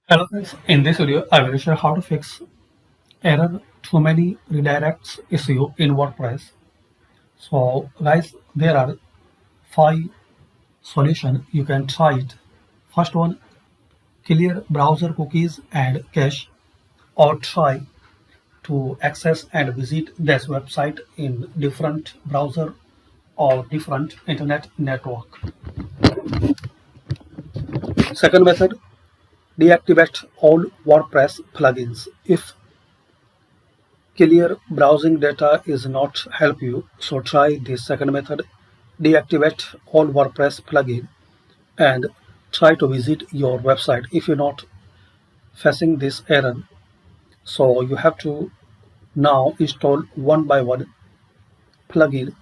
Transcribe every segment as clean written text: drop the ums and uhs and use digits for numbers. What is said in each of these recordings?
Hello guys, in this video I will show how to fix error too many redirects issue in WordPress. So guys, there are 5 solutions you can try it. First one, clear browser cookies and cache, or try to access and visit this website in different browser or different internet network. Second method, deactivate all WordPress plugins. If clear browsing data is not help you, so try this second method. Deactivate all WordPress plugin and try to visit your website. If you're not facing this error, so you have to now install one by one plugin,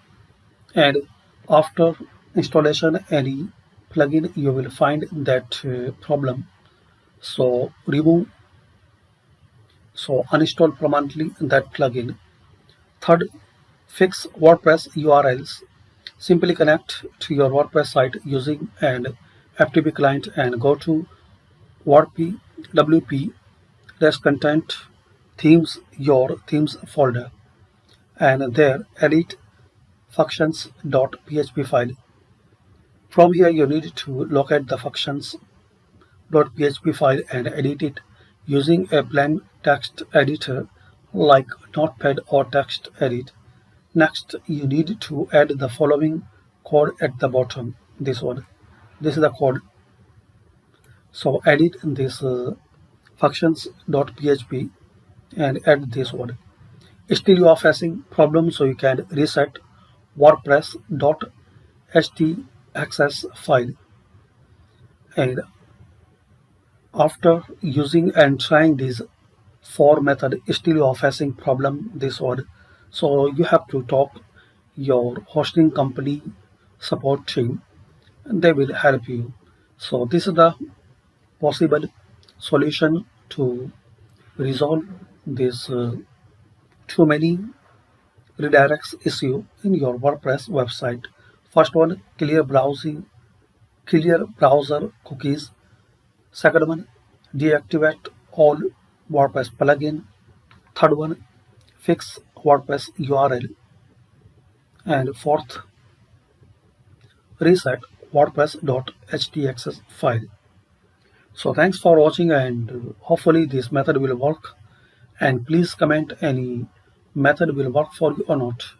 and after installation any plugin you will find that problem, so remove, so uninstall permanently that plugin. Third, fix WordPress URLs. Simply connect to your WordPress site using an FTP client and go to WP Rest Content Themes, your themes folder, and there edit functions.php file. From here you need to locate the functions.php file and edit it using a plain text editor like Notepad or TextEdit. Next, you need to add the following code at the bottom. This one. This is the code. So edit this functions.php and add this one. Still you are facing problem, so you can reset WordPress.htaccess file. And after using and trying these 4 methods, still you are facing problem this one. So you have to talk your hosting company support team and they will help you. So this is the possible solution to resolve this too many redirects issue in your WordPress website. First one, clear browser cookies. Second one, deactivate all WordPress plugin. Third one, fix WordPress URL. And fourth, reset WordPress.htaccess file. So thanks for watching, and hopefully this method will work, and please comment any method will work for you or not.